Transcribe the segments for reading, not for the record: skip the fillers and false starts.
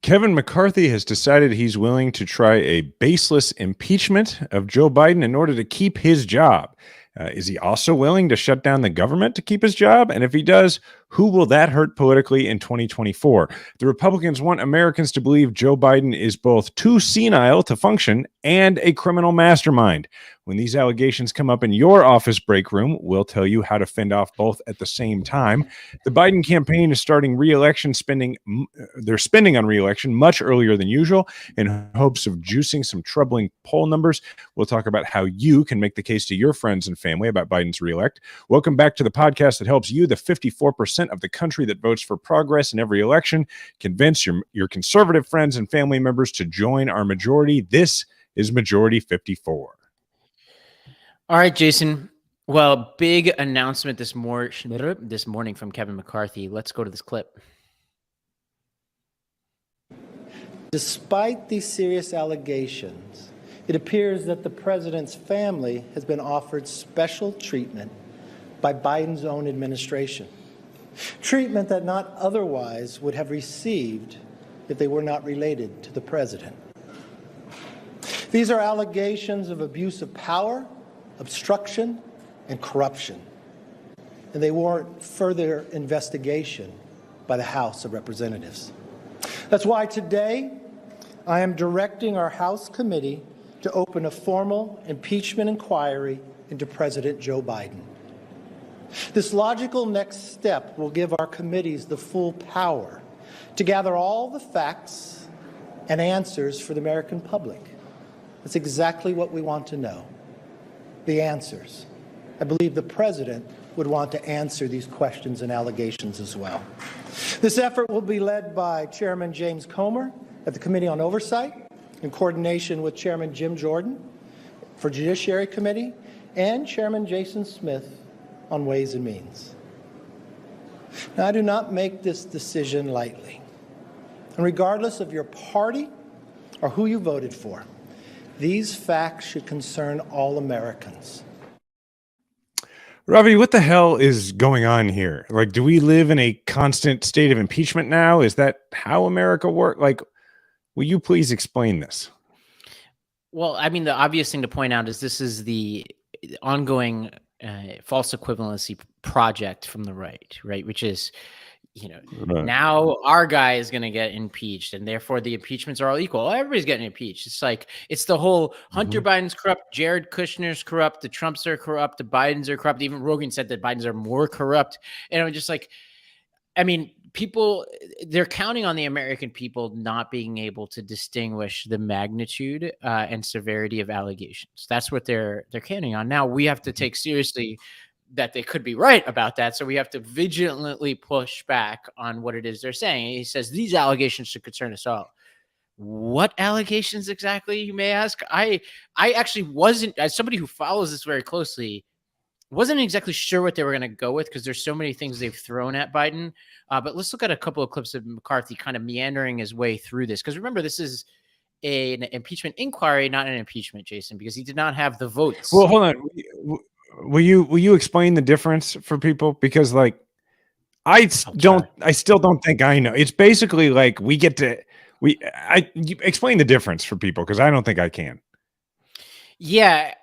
Kevin McCarthy has decided he's willing to try a baseless impeachment of Joe Biden in order to keep his job. Is he also willing to shut down the government to keep his job? And if he does, who will that hurt politically in 2024? The Republicans want Americans to believe Joe Biden is both too senile to function and a criminal mastermind. When these allegations come up in your office break room, we'll tell you how to fend off both at the same time. The Biden campaign is starting re-election spending. They're spending on re-election much earlier than usual in hopes of juicing some troubling poll numbers. We'll talk about how you can make the case to your friends and family about Biden's re-elect. Welcome back to the podcast that helps you, the 54% of the country that votes for progress in every election, convince your conservative friends and family members to join our majority. This is Majority 54. All right, Jason. Well, big announcement this morning from Kevin McCarthy. Let's go to this clip. Despite these serious allegations, it appears that the president's family has been offered special treatment by Biden's own administration. Treatment that not otherwise would have received if they were not related to the president. These are allegations of abuse of power, obstruction, and corruption, and they warrant further investigation by the House of Representatives. That's why today I am directing our House committee to open a formal impeachment inquiry into President Joe Biden. This logical next step will give our committees the full power to gather all the facts and answers for the American public. That's exactly what we want to know, the answers. I believe the president would want to answer these questions and allegations as well. This effort will be led by Chairman James Comer at the Committee on Oversight, in coordination with Chairman Jim Jordan for Judiciary Committee and Chairman Jason Smith on Ways and Means. Now, I do not make this decision lightly. And regardless of your party or who you voted for, these facts should concern all Americans. Ravi, what the hell is going on here? Like, do we live in a constant state of impeachment now? Is that how America works? Like, will you please explain this? Well, I mean, the obvious thing to point out is this is the ongoing false equivalency project from the right, which is, now our guy is going to get impeached and therefore the impeachments are all equal. Oh, everybody's getting impeached. It's like, it's the whole Hunter Biden's corrupt, Jared Kushner's corrupt, the Trumps are corrupt, the Bidens are corrupt. Even Rogan said that Bidens are more corrupt. And I'm just like, I mean, people, they're counting on the American people not being able to distinguish the magnitude and severity of allegations. That's what they're counting on. Now we have to take seriously that they could be right about that. So we have to vigilantly push back on what it is they're saying. He says these allegations should concern us all. What allegations exactly, you may ask? I actually wasn't, as somebody who follows this very closely, wasn't exactly sure what they were going to go with because there's so many things they've thrown at Biden. But let's look at a couple of clips of McCarthy kind of meandering his way through this. Because remember, this is an impeachment inquiry, not an impeachment, Jason, because he did not have the votes. Well, hold on. Will you explain the difference for people? Because I still don't think I know. It's basically like you explain the difference for people because I don't think I can. Yeah,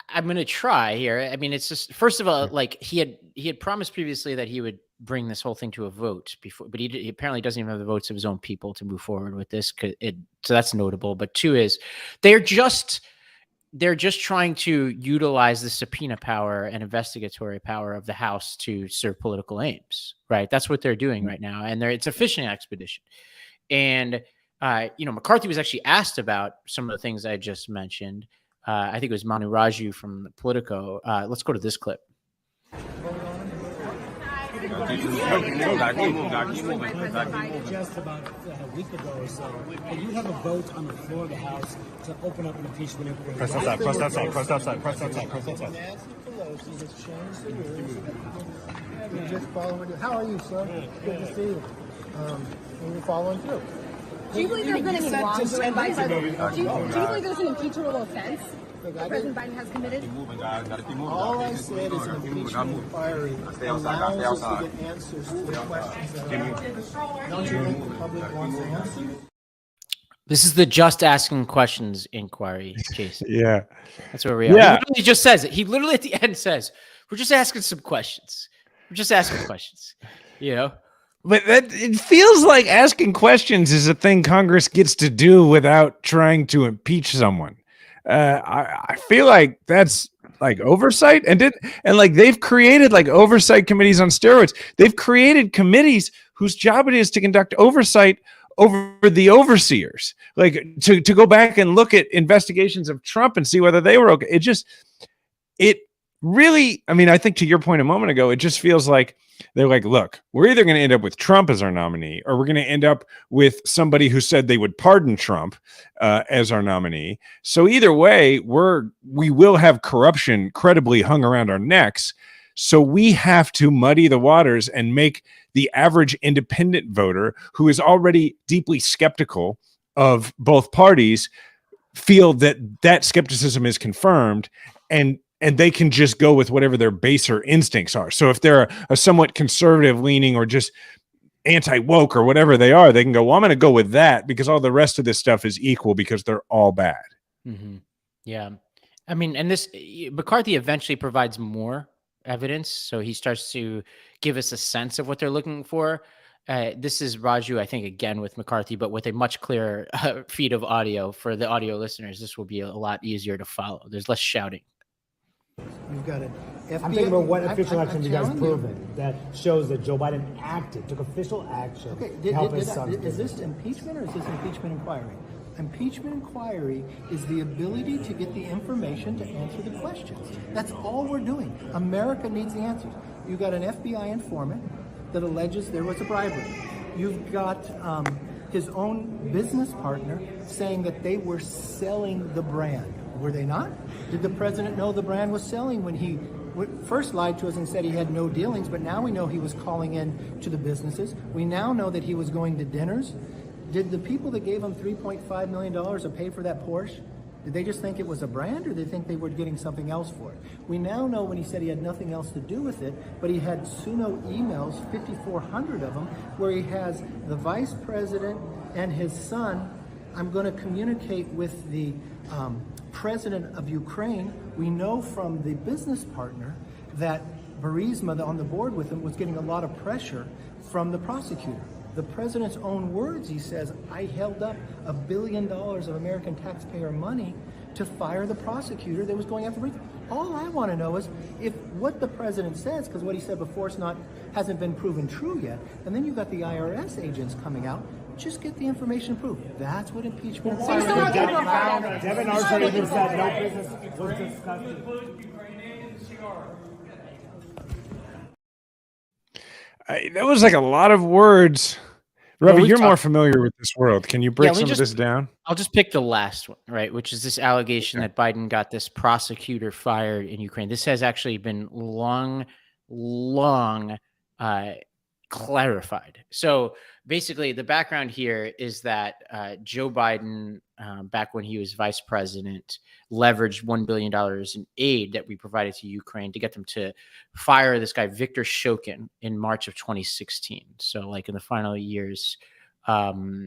I'm going to try here. I mean, it's just, first of all, like he had promised previously that he would bring this whole thing to a vote before, but he apparently doesn't even have the votes of his own people to move forward with this. So that's notable. But two is they're just trying to utilize the subpoena power and investigatory power of the House to serve political aims, right? That's what they're doing right now. And it's a fishing expedition. And, McCarthy was actually asked about some of the things I just mentioned. I think it was Manu Raju from Politico. Let's go to this clip. Just about a week ago or so, and you have a vote on the floor of the House to open up an impeachment inquiry. Press that side, press that side, press that side, press that side, press that side. Nancy Pelosi has changed the rules. We're just following it. How are you, sir? Good to see you. And we're following through. Do you believe there's been any wrongdoing by President? Do you believe there's an impeachable offense that President Biden has committed? All I said is an impeachment inquiry allows us to get answers to the questions that are. Don't you think the public wants answers? This is the just asking questions inquiry, Jason. Yeah. That's where we are. Yeah. He literally just says it. He literally at the end says, we're just asking some questions. We're just asking questions, you know? But it feels like asking questions is a thing Congress gets to do without trying to impeach someone. I feel like that's like oversight, and like they've created like oversight committees on steroids. They've created committees whose job it is to conduct oversight over the overseers, like to go back and look at investigations of Trump and see whether they were okay. It really, I mean, I think to your point a moment ago, it just feels like they're like, look, we're either going to end up with Trump as our nominee, or we're going to end up with somebody who said they would pardon Trump as our nominee. So either way, we will have corruption credibly hung around our necks. So we have to muddy the waters and make the average independent voter who is already deeply skeptical of both parties feel that skepticism is confirmed, and they can just go with whatever their baser instincts are. So if they're a somewhat conservative leaning or just anti-woke or whatever they are, they can go, well, I'm going to go with that because all the rest of this stuff is equal because they're all bad. Mm-hmm. Yeah. I mean, and McCarthy eventually provides more evidence. So he starts to give us a sense of what they're looking for. This is Raju, I think, again with McCarthy, but with a much clearer feed of audio for the audio listeners. This will be a lot easier to follow. There's less shouting. You've got it. I'm thinking about what official action you guys proven that shows that Joe Biden took official action. Okay, to help his son. is this impeachment or is this impeachment inquiry? Impeachment inquiry is the ability to get the information to answer the questions. That's all we're doing. America needs the answers. You've got an FBI informant that alleges there was a bribery. You've got his own business partner saying that they were selling the brand. Were they not? Did the president know the brand was selling when he first lied to us and said he had no dealings, but now we know he was calling in to the businesses. We now know that he was going to dinners. Did the people that gave him $3.5 million to pay for that Porsche, did they just think it was a brand, or did they think they were getting something else for it? We now know when he said he had nothing else to do with it, but he had Suno emails, 5,400 of them, where he has the vice president and his son, I'm going to communicate with the president of Ukraine. We know from the business partner that Burisma, on the board with him, was getting a lot of pressure from the prosecutor. The president's own words, he says, I held up $1 billion of American taxpayer money to fire the prosecutor that was going after Burisma. All I want to know is if what the president says, because what he said before hasn't been proven true yet, and then you've got the IRS agents coming out, just get the information proved. That's what impeachment is. Devin Archer even said no business was discussed. That was like a lot of words. Ravi, you're more familiar with this world. Can you break some of this down? I'll just pick the last one, right? Which is this allegation that Biden got this prosecutor fired in Ukraine. This has actually been long clarified. So basically, the background here is that Joe Biden, back when he was vice president, leveraged $1 billion in aid that we provided to Ukraine to get them to fire this guy, Viktor Shokin, in March of 2016. So like in the final years, let me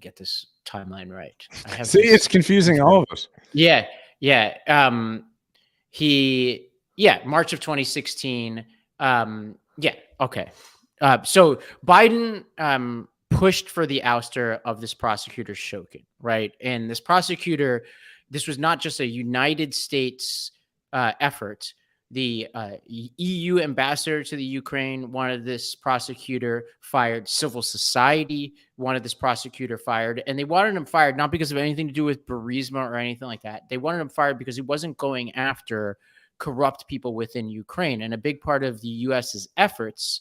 get this timeline right. See, it's confusing all of us. Yeah. March of 2016. Okay. So Biden pushed for the ouster of this prosecutor Shokin, right? And this prosecutor, this was not just a United States effort. The EU ambassador to the Ukraine wanted this prosecutor fired. Civil society wanted this prosecutor fired. And they wanted him fired not because of anything to do with Burisma or anything like that. They wanted him fired because he wasn't going after corrupt people within Ukraine. And a big part of the U.S.'s efforts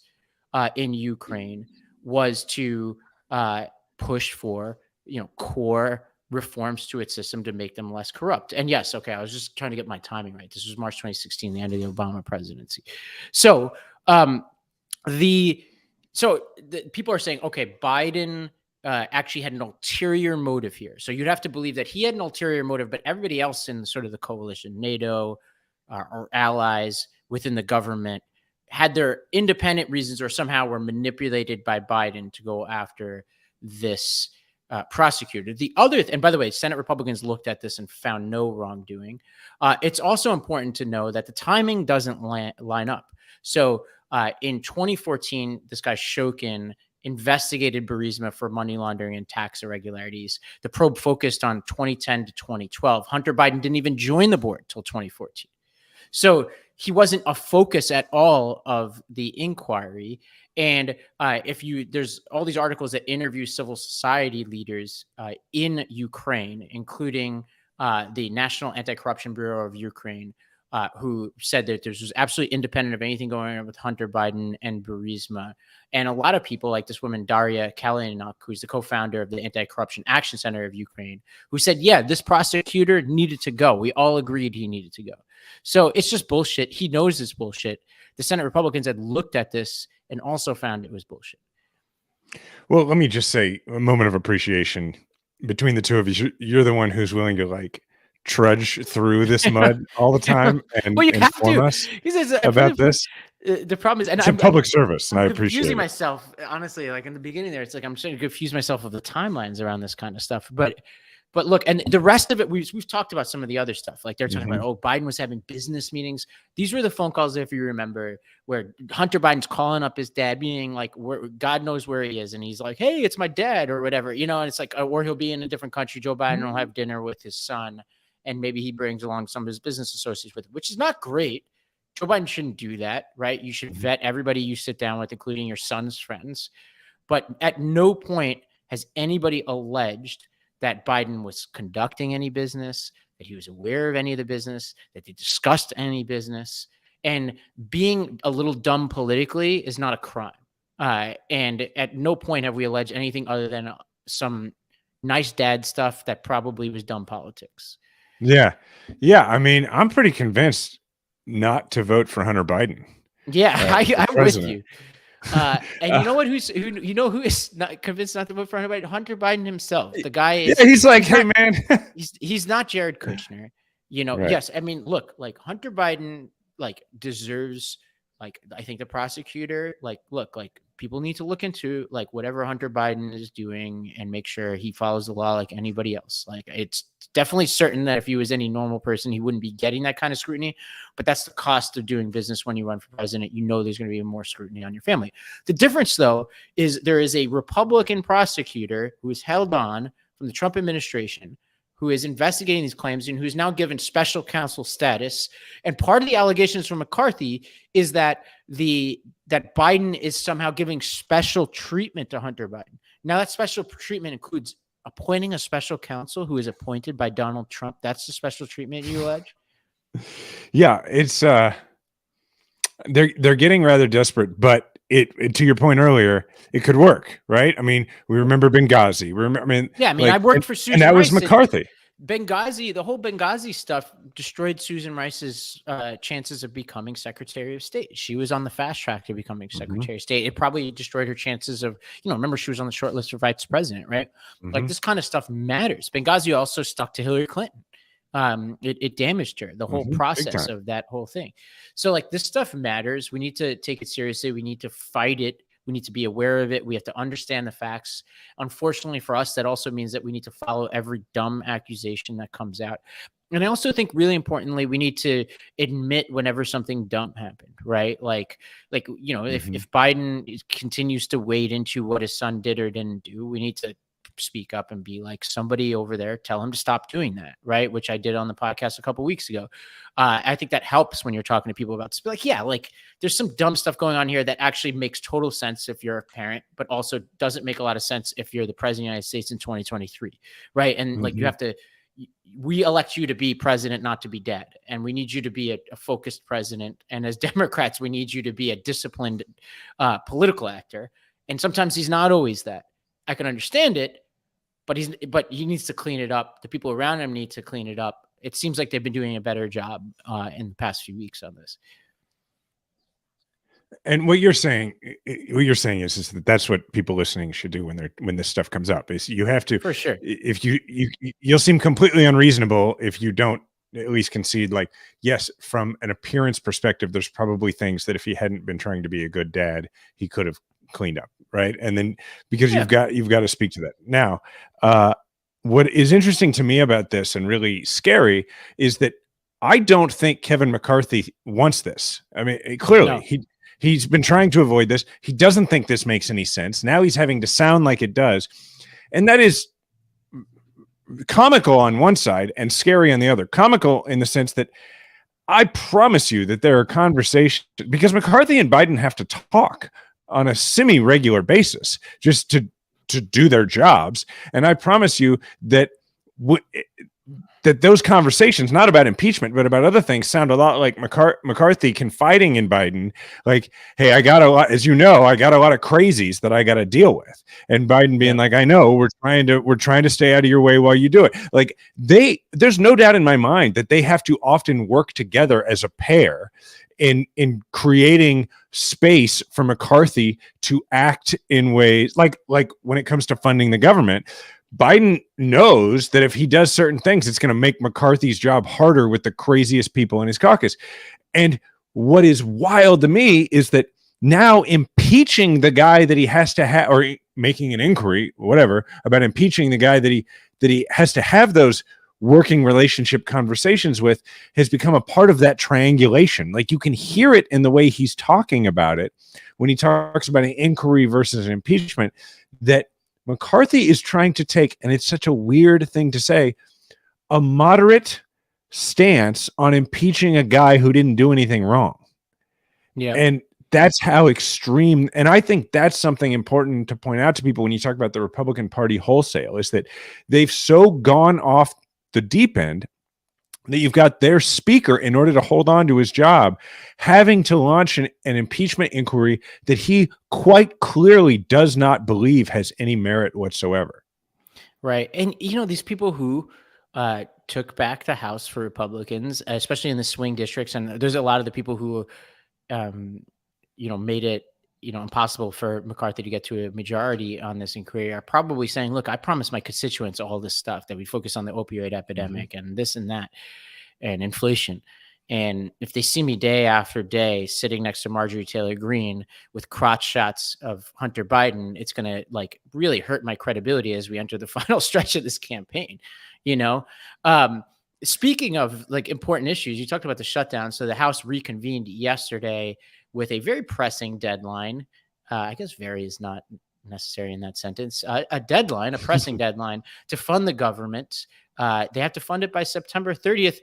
in Ukraine was to push for, core reforms to its system to make them less corrupt. And yes, okay, I was just trying to get my timing right. This was March 2016, the end of the Obama presidency. So the people are saying, okay, Biden actually had an ulterior motive here. So you'd have to believe that he had an ulterior motive, but everybody else in sort of the coalition, NATO, or allies within the government, had their independent reasons or somehow were manipulated by Biden to go after this prosecutor. The other, and by the way, Senate Republicans looked at this and found no wrongdoing. It's also important to know that the timing doesn't line up. So in 2014, this guy Shokin investigated Burisma for money laundering and tax irregularities. The probe focused on 2010 to 2012. Hunter Biden didn't even join the board till 2014. So he wasn't a focus at all of the inquiry. And there's all these articles that interview civil society leaders in Ukraine, including the National Anti-Corruption Bureau of Ukraine, who said that this was absolutely independent of anything going on with Hunter Biden and Burisma. And a lot of people, like this woman, Daria Kalinuk, who's the co-founder of the Anti-Corruption Action Center of Ukraine, who said, yeah, this prosecutor needed to go. We all agreed he needed to go. So it's just bullshit. He knows it's bullshit. The Senate Republicans had looked at this and also found it was bullshit. Well, let me just say a moment of appreciation between the two of you. You're the one who's willing to like trudge through this mud all the time and well, inform us about this. The problem is, and it's in public service, and I appreciate it. Confusing myself, honestly, like in the beginning there, it's like I'm trying to confuse myself of the timelines around this kind of stuff. But look, and the rest of it, we've talked about some of the other stuff. Like they're talking about, oh, Biden was having business meetings. These were the phone calls, if you remember, where Hunter Biden's calling up his dad, being like, God knows where he is. And he's like, hey, it's my dad or whatever, and it's like, or he'll be in a different country. Joe Biden will have dinner with his son, and maybe he brings along some of his business associates with him, which is not great. Joe Biden shouldn't do that, right? You should vet everybody you sit down with, including your son's friends. But at no point has anybody alleged that Biden was conducting any business, that he was aware of any of the business, that they discussed any business. And being a little dumb politically is not a crime. And at no point have we alleged anything other than some nice dad stuff that probably was dumb politics. Yeah. Yeah. I mean, I'm pretty convinced not to vote for Hunter Biden. Yeah, I'm with you. And you know what? Who is not convinced not to vote for Hunter Biden? Hunter Biden himself. The guy is. Yeah, he's like, hey man, he's not Jared Kushner. Right. Yes. I mean, look, like Hunter Biden, like deserves. Like I think the prosecutor, like people need to look into like whatever Hunter Biden is doing and make sure he follows the law like anybody else. Like it's definitely certain that if he was any normal person, he wouldn't be getting that kind of scrutiny. But that's the cost of doing business when you run for president. There's going to be more scrutiny on your family. The difference, though, is there is a Republican prosecutor who is held on from the Trump administration, who is investigating these claims and who's now given special counsel status. And part of the allegations from McCarthy is that that Biden is somehow giving special treatment to Hunter Biden. Now, that special treatment includes appointing a special counsel who is appointed by Donald Trump. That's the special treatment you allege? Yeah, it's they're getting rather desperate, but it to your point earlier, it could work, right? I mean, we remember Benghazi. I worked for Susan and that Rice. was McCarthy. Benghazi, the whole Benghazi stuff destroyed Susan Rice's chances of becoming Secretary of State. She was on the fast track to becoming Secretary of State. It probably destroyed her chances of, remember she was on the short list for vice president, right? Like this kind of stuff matters. Benghazi also stuck to Hillary Clinton. It damaged her, the whole process of that whole thing. So like this stuff matters. We need to take it seriously. We need to fight it. We need to be aware of it. We have to understand the facts. Unfortunately for us, that also means that we need to follow every dumb accusation that comes out. And I also think really importantly, we need to admit whenever something dumb happened, right? If Biden continues to wade into what his son did or didn't do, we need to speak up and be like, somebody over there, tell him to stop doing that, right? Which I did on the podcast a couple of weeks ago. I think that helps when you're talking to people about like, there's some dumb stuff going on here that actually makes total sense if you're a parent, but also doesn't make a lot of sense if you're the president of the United States in 2023, right? And like we elect you to be president, not to be dad. And we need you to be a focused president. And as Democrats, we need you to be a disciplined political actor. And sometimes he's not always that. I can understand it, but he needs to clean it up. The people around him need to clean it up. It seems like they've been doing a better job in the past few weeks on this. And what you're saying is that that's what people listening should do when this stuff comes up. Is you have to, for sure. If you'll seem completely unreasonable if you don't at least concede, like, yes, from an appearance perspective, there's probably things that if he hadn't been trying to be a good dad, he could have cleaned up, right? And then because you've got to speak to that. Now, what is interesting to me about this and really scary is that I don't think Kevin McCarthy wants this. I mean, clearly he's been trying to avoid this. He doesn't think this makes any sense. Now he's having to sound like it does. And that is comical on one side and scary on the other. Comical in the sense that I promise you that there are conversations, because McCarthy and Biden have to talk on a semi-regular basis just to do their jobs. And I promise you that that those conversations, not about impeachment, but about other things, sound a lot like McCarthy confiding in Biden, like, hey, I got a lot, as you know, I got a lot of crazies that I got to deal with. And Biden being like, I know, we're trying to stay out of your way while you do it. Like, there's no doubt in my mind that they have to often work together as a pair in creating space for McCarthy to act in ways like when it comes to funding the government. Biden knows that if he does certain things, it's going to make McCarthy's job harder with the craziest people in his caucus. And what is wild to me is that now impeaching the guy that he has to have, or making an inquiry, whatever, about impeaching the guy that he has to have those working relationship conversations with, has become a part of that triangulation. Like, you can hear it in the way he's talking about it when he talks about an inquiry versus an impeachment, that McCarthy is trying to take, and it's such a weird thing to say, a moderate stance on impeaching a guy who didn't do anything wrong. Yeah. And that's how extreme, and I think that's something important to point out to people when you talk about the Republican Party wholesale, is that they've so gone off the deep end that you've got their speaker, in order to hold on to his job, having to launch an impeachment inquiry that he quite clearly does not believe has any merit whatsoever. Right. And, these people who took back the House for Republicans, especially in the swing districts, and there's a lot of the people who, made it, impossible for McCarthy to get to a majority on this inquiry, are probably saying, look, I promised my constituents all this stuff, that we focus on the opioid epidemic and this and that and inflation. And if they see me day after day sitting next to Marjorie Taylor Greene with crotch shots of Hunter Biden, it's going to really hurt my credibility as we enter the final stretch of this campaign. Speaking of important issues, you talked about the shutdown. So the House reconvened yesterday with a very pressing deadline. I guess very is not necessary in that sentence. A deadline, a pressing deadline to fund the government. They have to fund it by September 30th.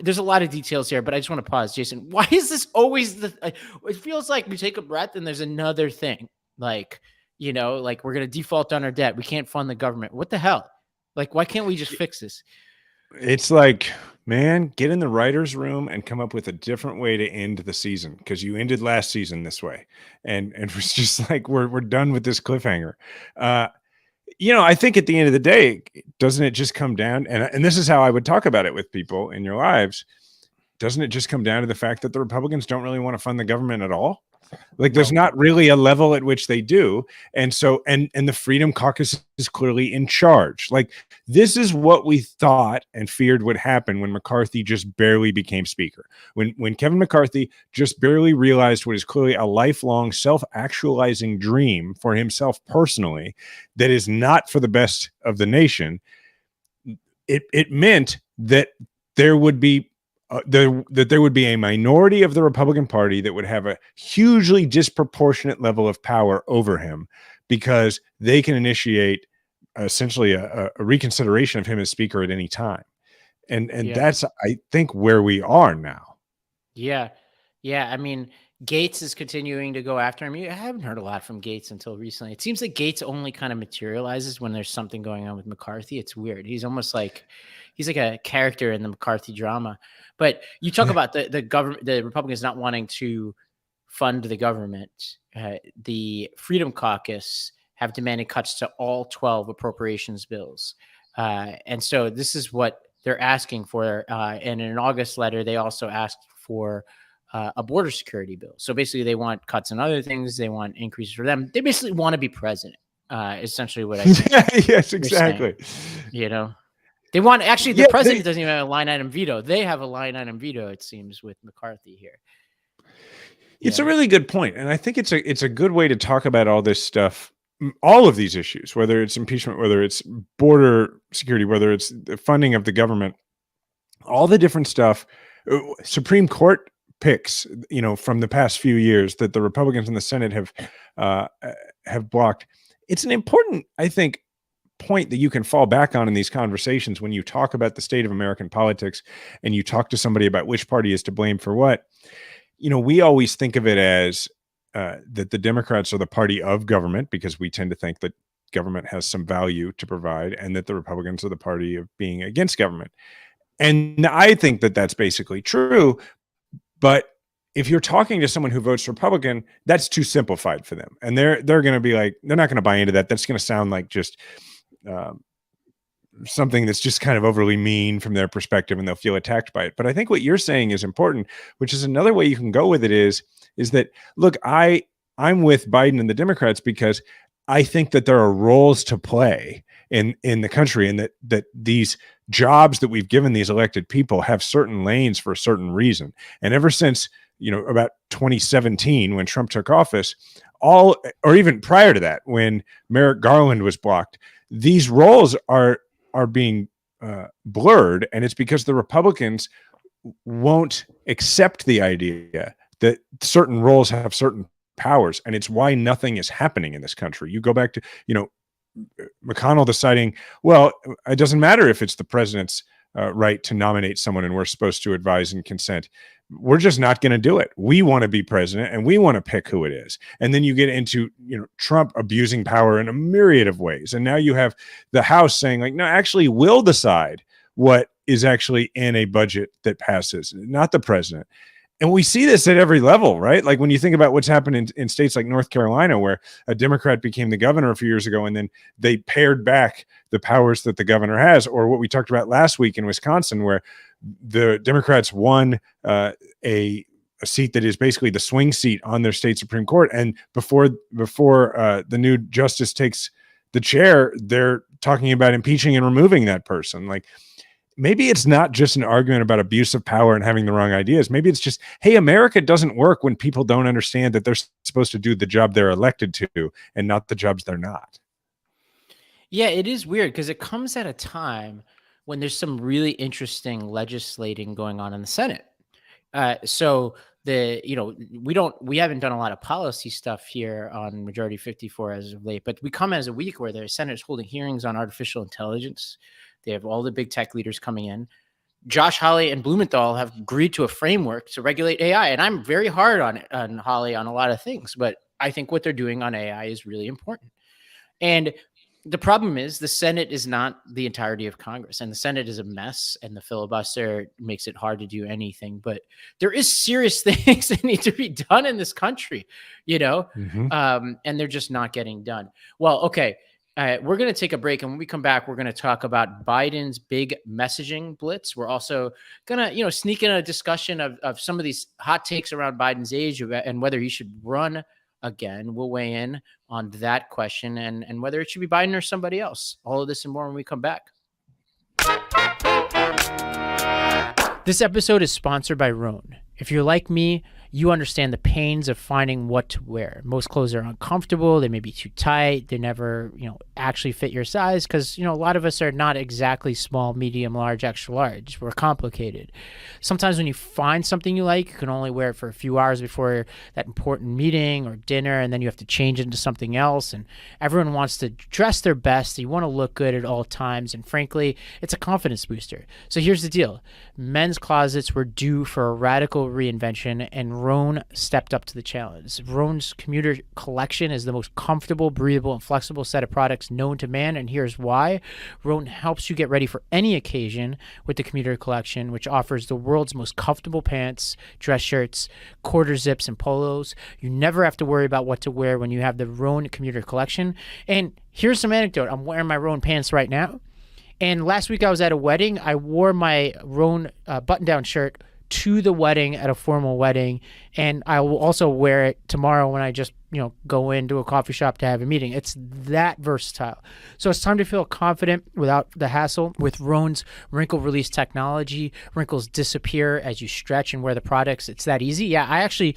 There's a lot of details here, but I just want to pause. Jason, why is this always it feels like we take a breath and there's another thing. We're going to default on our debt. We can't fund the government. What the hell? Why can't we just fix this? It's like, man, get in the writer's room and come up with a different way to end the season, because you ended last season this way. And it was just like, we're done with this cliffhanger. I think at the end of the day, doesn't it just come down, and this is how I would talk about it with people in your lives, doesn't it just come down to the fact that the Republicans don't really want to fund the government at all? There's not really a level at which they do. And so, and the Freedom Caucus is clearly in charge. This is what we thought and feared would happen when McCarthy just barely became speaker. When Kevin McCarthy just barely realized what is clearly a lifelong self-actualizing dream for himself personally, that is not for the best of the nation. It meant that there would be there would be a minority of the Republican Party that would have a hugely disproportionate level of power over him, because they can initiate essentially a reconsideration of him as speaker at any time. And that's, I think, where we are now. Yeah. I mean, Gates is continuing to go after him. I haven't heard a lot from Gates until recently. It seems like Gates only kind of materializes when there's something going on with McCarthy. It's weird. He's almost like he's like a character in the McCarthy drama. But you talk about the government, the Republicans not wanting to fund the government. The Freedom Caucus have demanded cuts to all 12 appropriations bills. And so this is what they're asking for. And in an August letter, they also asked for a border security bill. So basically they want cuts and other things. They want increases for them. They basically want to be president, essentially what I think. Yes, exactly. Saying, They want actually the Yeah, president doesn't even have a line item veto. They have a line item veto, it seems, with McCarthy here. It's a really good point, and I think it's a good way to talk about all this stuff, all of these issues, whether it's impeachment, whether it's border security, whether it's the funding of the government, all the different stuff. Supreme Court picks, from the past few years that the Republicans in the Senate have blocked. It's an important, I think, point that you can fall back on in these conversations when you talk about the state of American politics and you talk to somebody about which party is to blame for what. We always think of it as that the Democrats are the party of government because we tend to think that government has some value to provide, and that the Republicans are the party of being against government. And I think that that's basically true. But if you're talking to someone who votes Republican, that's too simplified for them. And they're going to be like, they're not going to buy into that. That's going to sound like just something that's just kind of overly mean from their perspective, and they'll feel attacked by it. But I think what you're saying is important, which is another way you can go with it is that, look, I'm with Biden and the Democrats because I think that there are roles to play in the country, and that these jobs that we've given these elected people have certain lanes for a certain reason. And ever since, about 2017, when Trump took office, or even prior to that, when Merrick Garland was blocked, these roles are being blurred, and it's because the Republicans won't accept the idea that certain roles have certain powers, and it's why nothing is happening in this country. You go back to, McConnell deciding, well, it doesn't matter if it's the president's right to nominate someone and we're supposed to advise and consent. We're just not going to do it. We want to be president and we want to pick who it is. And then you get into, Trump abusing power in a myriad of ways. And now you have the House saying like, no, actually we'll decide what is actually in a budget that passes, not the president. And we see this at every level, right? Like when you think about what's happened in states like North Carolina, where a Democrat became the governor a few years ago, and then they pared back the powers that the governor has, or what we talked about last week in Wisconsin, where the Democrats won a seat that is basically the swing seat on their state Supreme Court. And before the new justice takes the chair, they're talking about impeaching and removing that person. Like, maybe it's not just an argument about abuse of power and having the wrong ideas. Maybe it's just, hey, America doesn't work when people don't understand that they're supposed to do the job they're elected to and not the jobs they're not. Yeah, it is weird because it comes at a time when there's some really interesting legislating going on in the Senate. So we haven't done a lot of policy stuff here on Majority 54 as of late, but we come as a week where the Senate is holding hearings on artificial intelligence. They have all the big tech leaders coming in. Josh Hawley and Blumenthal have agreed to a framework to regulate AI. And I'm very hard on Hawley on a lot of things, but I think what they're doing on AI is really important. And the problem is the Senate is not the entirety of Congress, and the Senate is a mess, and the filibuster makes it hard to do anything. But there is serious things that need to be done in this country, and they're just not getting done. Well, okay. We're going to take a break, and when we come back, we're going to talk about Biden's big messaging blitz. We're also going to, sneak in a discussion of some of these hot takes around Biden's age and whether he should run again. We'll weigh in on that question and whether it should be Biden or somebody else. All of this and more when we come back. This episode is sponsored by Rhone. If you're like me, you understand the pains of finding what to wear. Most clothes are uncomfortable. They may be too tight. They never, actually fit your size because, a lot of us are not exactly small, medium, large, extra large. We're complicated. Sometimes when you find something you like, you can only wear it for a few hours before that important meeting or dinner, and then you have to change it into something else. And everyone wants to dress their best. You want to look good at all times. And frankly, it's a confidence booster. So here's the deal. Men's closets were due for a radical reinvention, and Rhone stepped up to the challenge. Rhone's commuter collection is the most comfortable, breathable, and flexible set of products known to man, and here's why. Rhone helps you get ready for any occasion with the commuter collection, which offers the world's most comfortable pants, dress shirts, quarter zips, and polos. You never have to worry about what to wear when you have the Rhone commuter collection. And here's some anecdote. I'm wearing my Rhone pants right now. And last week I was at a wedding. I wore my Rhone button-down shirt to the wedding at a formal wedding, and I will also wear it tomorrow when I just, go into a coffee shop to have a meeting. It's that versatile. So it's time to feel confident without the hassle. With Rhone's wrinkle release technology, wrinkles disappear as you stretch and wear the products. It's that easy. Yeah, I actually,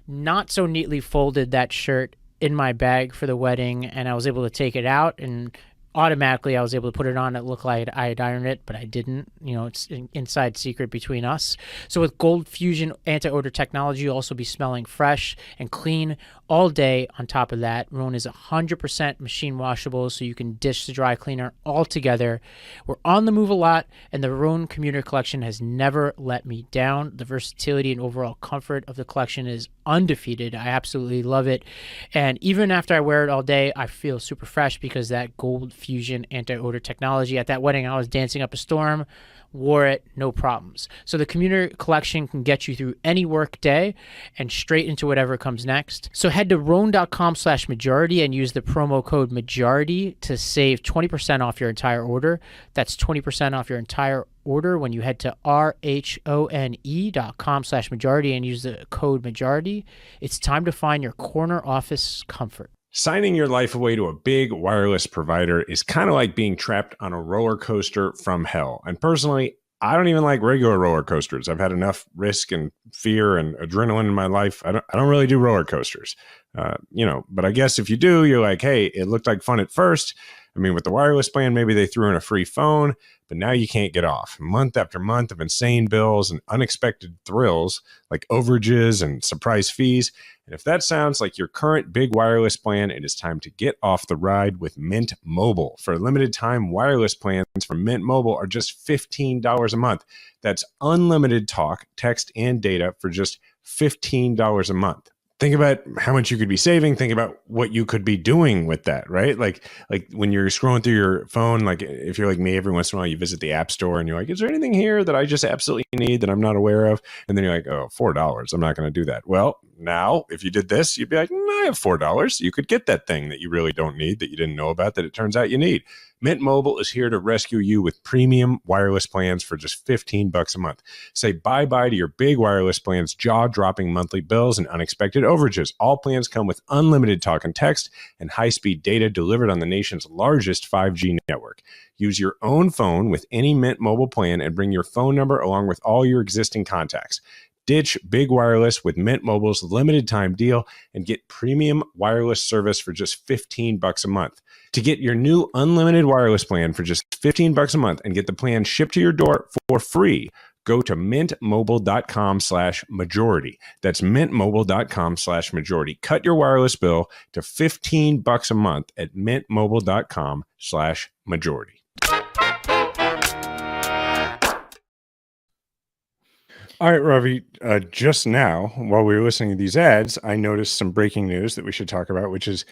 not so neatly folded that shirt in my bag for the wedding, and I was able to take it out, and automatically I was able to put it on. It looked like I had ironed it, but I didn't. It's an inside secret between us. So with Gold Fusion anti-odor technology, you'll also be smelling fresh and clean all day. On top of that, Rhone is 100% machine washable, so you can dish the dry cleaner all together. We're on the move a lot, and the Rhone Commuter Collection has never let me down. The versatility and overall comfort of the collection is undefeated. I absolutely love it. And even after I wear it all day, I feel super fresh because that Gold Fusion anti-odor technology. At that wedding, I was dancing up a storm, wore it, no problems. So the Commuter Collection can get you through any work day and straight into whatever comes next. So head to Rhone.com/majority and use the promo code majority to save 20% off your entire order. That's 20% off your entire order when you head to RHONE.com/majority and use the code majority. It's time to find your corner office comfort. Signing your life away to a big wireless provider is kind of like being trapped on a roller coaster from hell. And personally, I don't even like regular roller coasters. I've had enough risk and fear and adrenaline in my life. I don't really do roller coasters, but I guess if you do, you're like, hey, it looked like fun at first. I mean, with the wireless plan, maybe they threw in a free phone, but now you can't get off. Month after month of insane bills and unexpected thrills like overages and surprise fees. And if that sounds like your current big wireless plan, it is time to get off the ride with Mint Mobile. For a limited time, wireless plans from Mint Mobile are just $15 a month. That's unlimited talk, text, and data for just $15 a month. Think about how much you could be saving. Think about what you could be doing with that, right? Like when you're scrolling through your phone, like if you're like me, every once in a while you visit the app store and you're like, is there anything here that I just absolutely need that I'm not aware of? And then you're like, oh, $4. I'm not going to do that. Well, now if you did this, you'd be like, I have $4. You could get that thing that you really don't need, that you didn't know about, that it turns out you need. Mint Mobile is here to rescue you with premium wireless plans for just $15 a month. Say bye-bye to your big wireless plans, jaw-dropping monthly bills, and unexpected overages. All plans come with unlimited talk and text and high-speed data delivered on the nation's largest 5G network. Use your own phone with any Mint Mobile plan and bring your phone number along with all your existing contacts. Ditch big wireless with Mint Mobile's limited time deal and get premium wireless service for just $15 a month. To get your new unlimited wireless plan for just $15 a month and get the plan shipped to your door for free, go to mintmobile.com/majority. That's mintmobile.com/majority. Cut your wireless bill to $15 a month at mintmobile.com/majority. All right, Ravi, just now, while we were listening to these ads, I noticed some breaking news that we should talk about, which is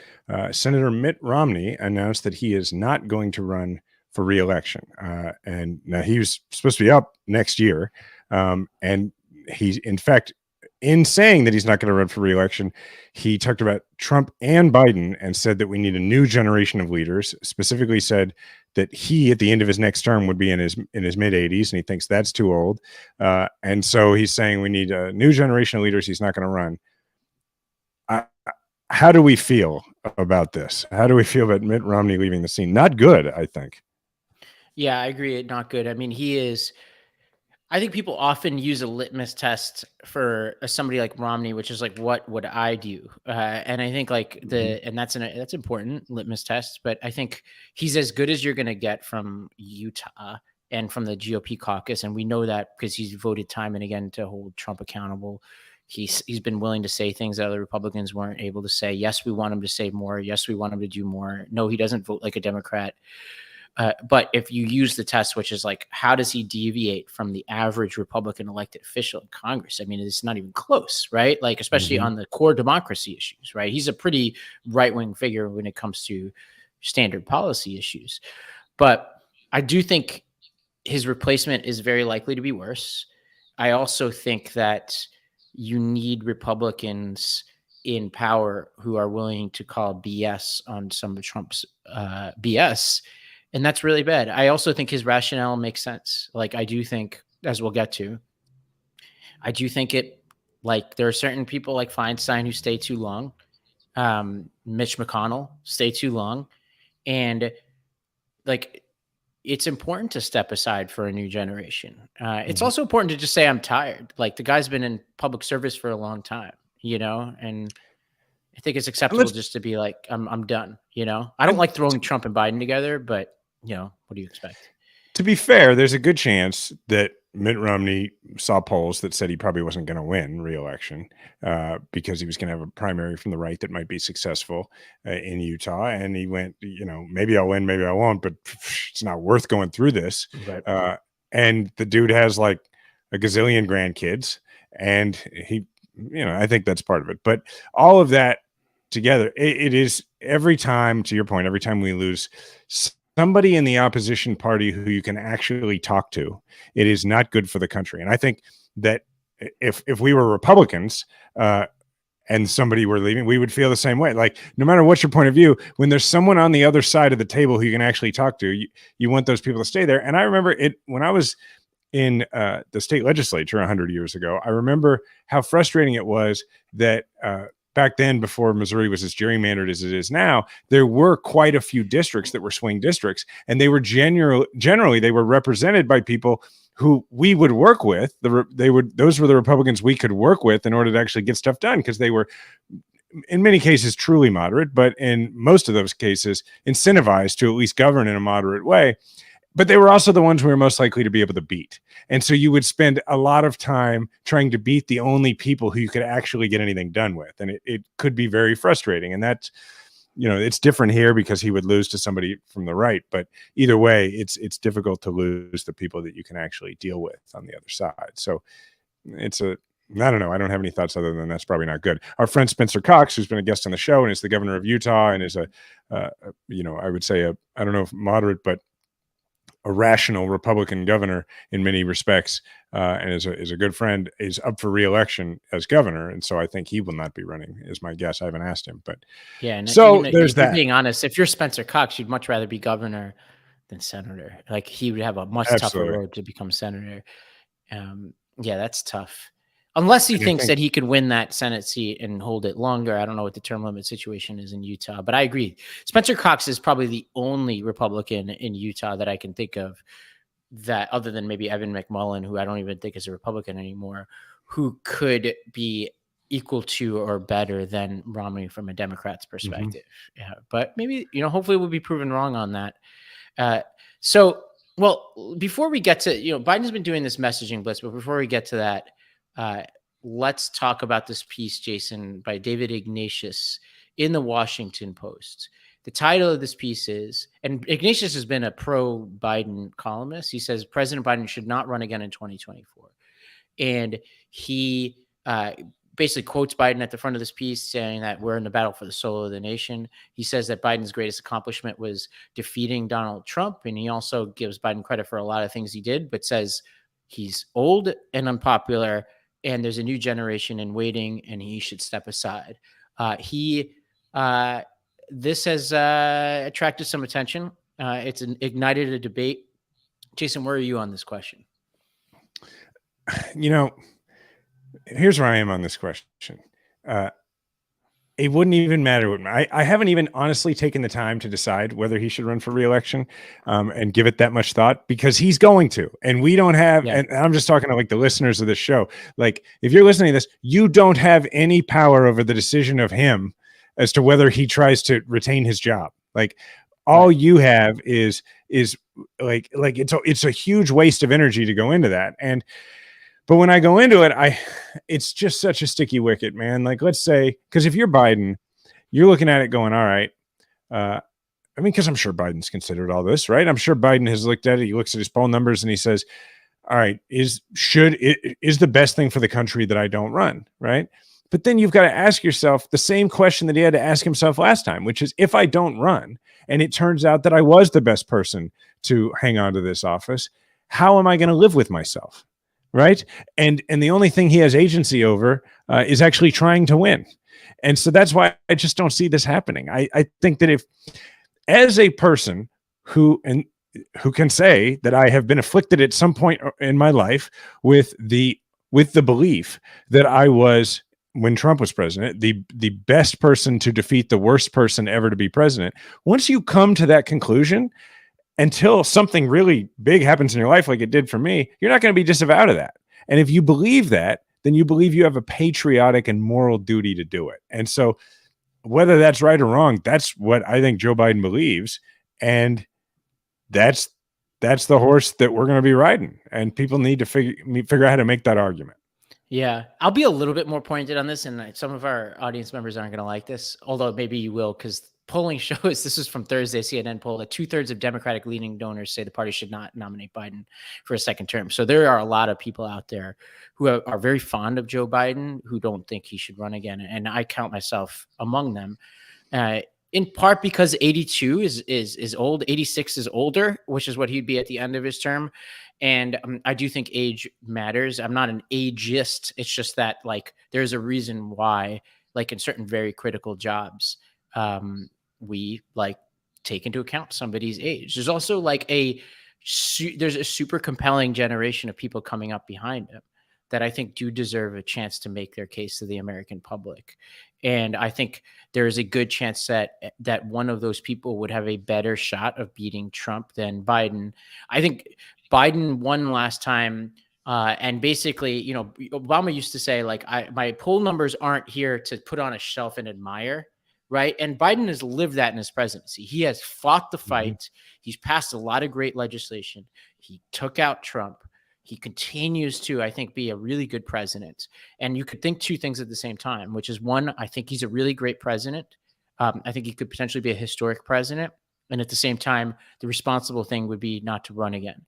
Senator Mitt Romney announced that he is not going to run for re-election. And now he was supposed to be up next year. And he, in fact, in saying that he's not going to run for re-election, he talked about Trump and Biden and said that we need a new generation of leaders, specifically said that he, at the end of his next term, would be in his mid-80s, and he thinks that's too old. And so he's saying we need a new generation of leaders. He's not going to run. How do we feel about this? How do we feel about Mitt Romney leaving the scene? Not good, I think. Yeah, I agree. Not good. I mean, he is... I think people often use a litmus test for somebody like Romney, which is like, what would I do? And I think like and that's important litmus test, but I think he's as good as you're going to get from Utah and from the GOP caucus. And we know that because he's voted time and again to hold Trump accountable. He's been willing to say things that other Republicans weren't able to say. Yes, we want him to say more. Yes, we want him to do more. No, he doesn't vote like a Democrat. But if you use the test, which is like, how does he deviate from the average Republican elected official in Congress? I mean, it's not even close, right? Like, especially on the core democracy issues, right? He's a pretty right-wing figure when it comes to standard policy issues. But I do think his replacement is very likely to be worse. I also think that you need Republicans in power who are willing to call BS on some of Trump's BS. And that's really bad. I also think his rationale makes sense. Like, I do think, as we'll get to, I do think there are certain people like Feinstein who stay too long. Mitch McConnell stay too long. And it's important to step aside for a new generation. It's also important to just say, I'm tired. Like, the guy's been in public service for a long time, and I think it's acceptable just to be like, I'm done. I don't like throwing Trump and Biden together, but what do you expect? To be fair, there's a good chance that Mitt Romney saw polls that said he probably wasn't going to win re-election because he was going to have a primary from the right that might be successful in Utah. And he went, maybe I'll win, maybe I won't, but it's not worth going through this. Right. And the dude has like a gazillion grandkids, and he, I think that's part of it. But all of that together, it is every time, to your point, every time we lose somebody in the opposition party who you can actually talk to, it is not good for the country. And I think that if we were Republicans and somebody were leaving, we would feel the same way. Like, no matter what your point of view, when there's someone on the other side of the table who you can actually talk to, you want those people to stay there. And I remember it when I was in the state legislature 100 years ago. I remember how frustrating it was that back then, before Missouri was as gerrymandered as it is now, there were quite a few districts that were swing districts, and they were generally they were represented by people who we would work with. Those were the Republicans we could work with in order to actually get stuff done, because they were, in many cases, truly moderate, but in most of those cases, incentivized to at least govern in a moderate way. But they were also the ones we were most likely to be able to beat. And so you would spend a lot of time trying to beat the only people who you could actually get anything done with. And it could be very frustrating. And that's, it's different here because he would lose to somebody from the right. But either way, it's difficult to lose the people that you can actually deal with on the other side. So I don't know. I don't have any thoughts other than that's probably not good. Our friend Spencer Cox, who's been a guest on the show and is the governor of Utah and is I would say I don't know if moderate, but a rational Republican governor in many respects, and is a good friend, is up for re-election as governor. And so I think he will not be running, is my guess. I haven't asked him, but yeah. And so there's that. Being honest, if you're Spencer Cox, you'd much rather be governor than senator. Like, he would have a much tougher road to become senator. Yeah, that's tough. Unless he thinks that he could win that Senate seat and hold it longer. I don't know what the term limit situation is in Utah, but I agree. Spencer Cox is probably the only Republican in Utah that I can think of, that, other than maybe Evan McMullin, who I don't even think is a Republican anymore, who could be equal to or better than Romney from a Democrat's perspective. Yeah, but maybe, hopefully we'll be proven wrong on that. Before we get to, Biden's been doing this messaging blitz, but before we get to that, let's talk about this piece, Jason, by David Ignatius in the Washington Post. The title of this piece is, and Ignatius has been a pro-Biden columnist. He says President Biden should not run again in 2024. And he basically quotes Biden at the front of this piece, saying that we're in the battle for the soul of the nation. He says that Biden's greatest accomplishment was defeating Donald Trump. And he also gives Biden credit for a lot of things he did, but says he's old and unpopular, and there's a new generation in waiting, and he should step aside. This has attracted some attention. It's ignited a debate. Jason, where are you on this question? Here's where I am on this question. It wouldn't even matter. I haven't even honestly taken the time to decide whether he should run for re-election and give it that much thought, because he's going to, and we don't have, and I'm just talking to like the listeners of this show. Like, if you're listening to this, you don't have any power over the decision of him as to whether he tries to retain his job. Like, all you have is like it's a huge waste of energy to go into that. But when I go into it, it's just such a sticky wicket, man. Like, let's say, because if you're Biden, you're looking at it going, all right. Because I'm sure Biden's considered all this, right? I'm sure Biden has looked at it. He looks at his poll numbers and he says, all right, is the best thing for the country that I don't run, right? But then you've got to ask yourself the same question that he had to ask himself last time, which is, if I don't run and it turns out that I was the best person to hang on to this office, how am I going to live with myself? Right. And the only thing he has agency over is actually trying to win. And so that's why I just don't see this happening. I think that if, as a person who can say that I have been afflicted at some point in my life with the with the belief that I was, when Trump was president, the best person to defeat the worst person ever to be president. Once you come to that conclusion, until something really big happens in your life, like it did for me, you're not going to be disavowed of that. And if you believe that, then you believe you have a patriotic and moral duty to do it. And so whether that's right or wrong, that's what I think Joe Biden believes. And that's the horse that we're going to be riding. And people need to figure out how to make that argument. Yeah, I'll be a little bit more pointed on this, and some of our audience members aren't going to like this, although maybe you will, because polling shows, this is from Thursday, CNN poll, that 2/3 of Democratic leaning donors say the party should not nominate Biden for a second term. So there are a lot of people out there who are very fond of Joe Biden who don't think he should run again, and I count myself among them. In part because 82 is old, 86 is older, which is what he'd be at the end of his term. And I do think age matters. I'm not an ageist. It's just that, like, there's a reason why, like, in certain very critical jobs, we like take into account somebody's age. There's also like there's a super compelling generation of people coming up behind him that I think do deserve a chance to make their case to the American public. And I think there is a good chance that one of those people would have a better shot of beating Trump than Biden. I think Biden won last time. And basically, you know, Obama used to say, like, my poll numbers aren't here to put on a shelf and admire. Right. And Biden has lived that in his presidency. He has fought the fight. Mm-hmm. He's passed a lot of great legislation. He took out Trump. He continues to, I think, be a really good president. And you could think two things at the same time, which is, one, I think he's a really great president. I think he could potentially be a historic president. And at the same time, the responsible thing would be not to run again.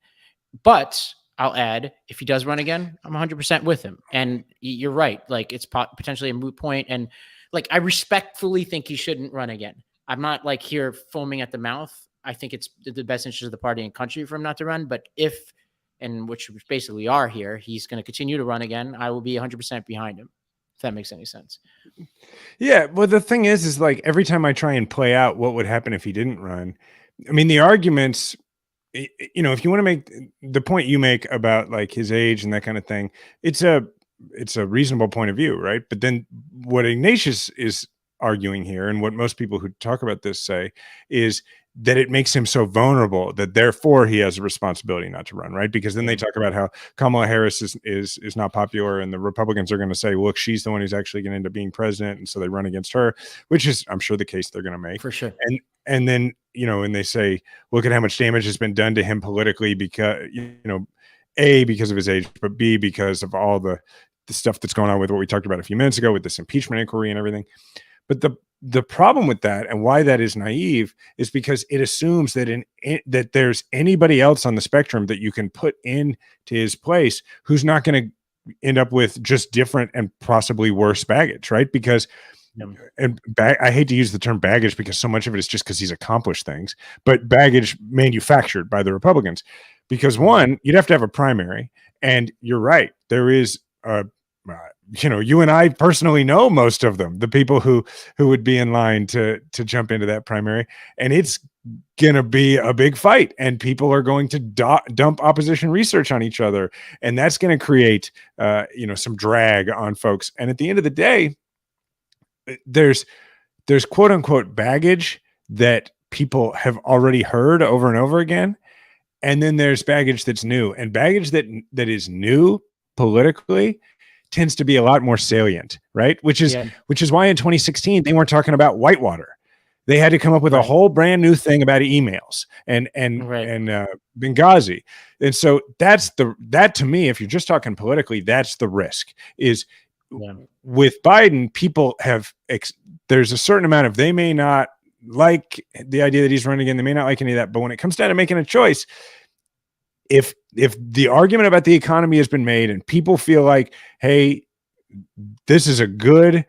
But I'll add, if he does run again, I'm 100% with him. And you're right. Like, it's potentially a moot point. And like, I respectfully think he shouldn't run again. I'm not like here foaming at the mouth. I think it's the best interest of the party and country for him not to run. But if, and which basically are here, he's going to continue to run again, I will be 100% behind him, if that makes any sense. Yeah. Well, the thing is like, every time I try and play out what would happen if he didn't run, I mean, the arguments, you know, if you want to make the point you make about like his age and that kind of thing, it's a reasonable point of view, right? But then what Ignatius is arguing here, and what most people who talk about this say, is that it makes him so vulnerable that therefore he has a responsibility not to run, right? Because then they talk about how Kamala Harris is not popular, and the Republicans are going to say, look, she's the one who's actually going to end up being president, and so they run against her, which is, I'm sure, the case they're going to make. For sure. And then, you know, and they say, look at how much damage has been done to him politically because, you know, A, because of his age, but B, because of all the stuff that's going on with what we talked about a few minutes ago with this impeachment inquiry and everything. But the problem with that, and why that is naive, is because it assumes that that there's anybody else on the spectrum that you can put into his place who's not going to end up with just different and possibly worse baggage, right? Because I hate to use the term baggage because so much of it is just because he's accomplished things, but baggage manufactured by the Republicans. Because one, you'd have to have a primary, and you're right, there is you know, you and I personally know most of them, the people who would be in line to jump into that primary, and it's going to be a big fight, and people are going to dump opposition research on each other, and that's going to create you know, some drag on folks. And at the end of the day, there's quote unquote baggage that people have already heard over and over again, and then there's baggage that's new, and baggage that is new politically tends to be a lot more salient, right? Which is why in 2016 they weren't talking about Whitewater. They had to come up with a whole brand new thing about emails and Benghazi. And so that to me, if you're just talking politically, that's the risk. Is with Biden, people there's a certain amount of, they may not like the idea that he's running again, they may not like any of that, but when it comes down to making a choice, if the argument about the economy has been made and people feel like, hey, this is a good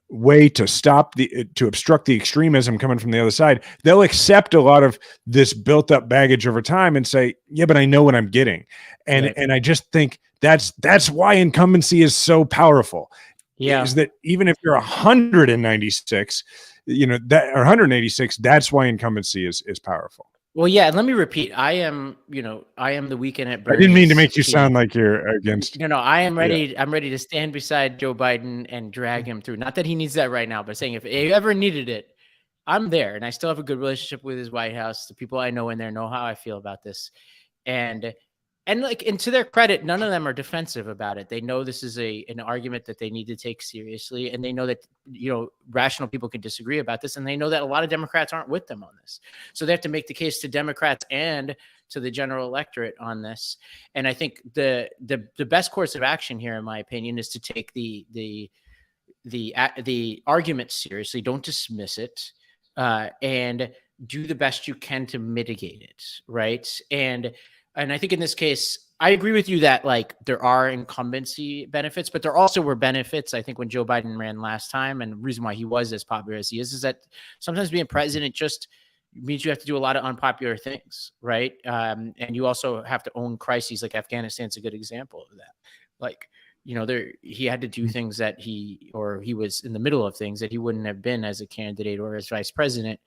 way to to obstruct the extremism coming from the other side, they'll accept a lot of this built up baggage over time and say, yeah, but I know what I'm getting. And I just think that's why incumbency is so powerful. Yeah. Is that even if you're 196, you know, that or 186, that's why incumbency is powerful. Well, yeah, and let me repeat. I am the Weekend at I Bernie's didn't mean to make you team. sound like you're against. No, I am Yeah. ready. I'm ready to stand beside Joe Biden and drag him through. Not that he needs that right now, but saying if he ever needed it, I'm there. And I still have a good relationship with his White House. The people I know in there know how I feel about this. And to their credit, none of them are defensive about it. They know this is an argument that they need to take seriously, and they know that rational people can disagree about this, and they know that a lot of Democrats aren't with them on this. So they have to make the case to Democrats and to the general electorate on this. And I think the best course of action here, in my opinion, is to take the argument seriously. Don't dismiss it, and do the best you can to mitigate it, right? And I think in this case, I agree with you that like there are incumbency benefits, but there also were benefits. I think when Joe Biden ran last time, and the reason why he was as popular as he is that sometimes being president just means you have to do a lot of unpopular things, right? And you also have to own crises. Like Afghanistan's a good example of that. Like, he had to do things that he was in the middle of things that he wouldn't have been as a candidate or as vice president.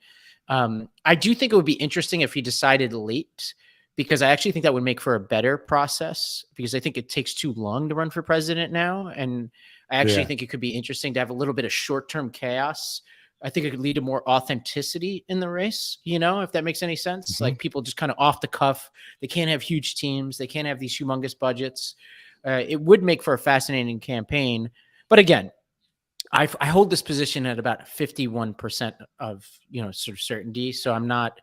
I do think it would be interesting if he decided late, because I actually think that would make for a better process, because I think it takes too long to run for president now. And I actually think it could be interesting to have a little bit of short-term chaos. I think it could lead to more authenticity in the race, if that makes any sense. Mm-hmm. Like people just kind of off the cuff. They can't have huge teams. They can't have these humongous budgets. It would make for a fascinating campaign. But again, I hold this position at about 51% of, sort of certainty. So I'm not,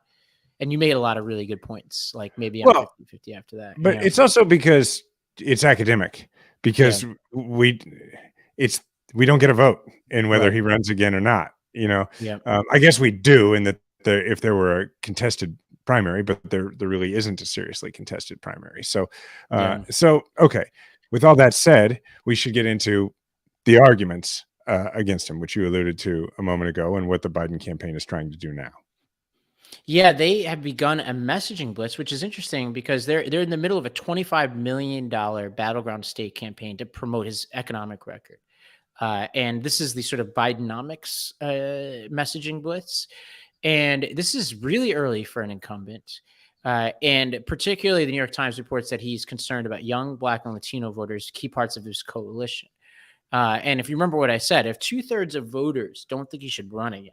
and you made a lot of really good points. Like maybe I'm 50-50 after that. But it's also because it's academic, because we don't get a vote in whether he runs again or not. I guess we do in that if there were a contested primary, but there really isn't a seriously contested primary. So, okay. With all that said, we should get into the arguments against him, which you alluded to a moment ago, and what the Biden campaign is trying to do now. Yeah, they have begun a messaging blitz, which is interesting because they're in the middle of a $25 million battleground state campaign to promote his economic record. And this is the sort of Bidenomics messaging blitz. And this is really early for an incumbent. And particularly the New York Times reports that he's concerned about young Black and Latino voters, key parts of his coalition. And if you remember what I said, if 2/3 of voters don't think he should run again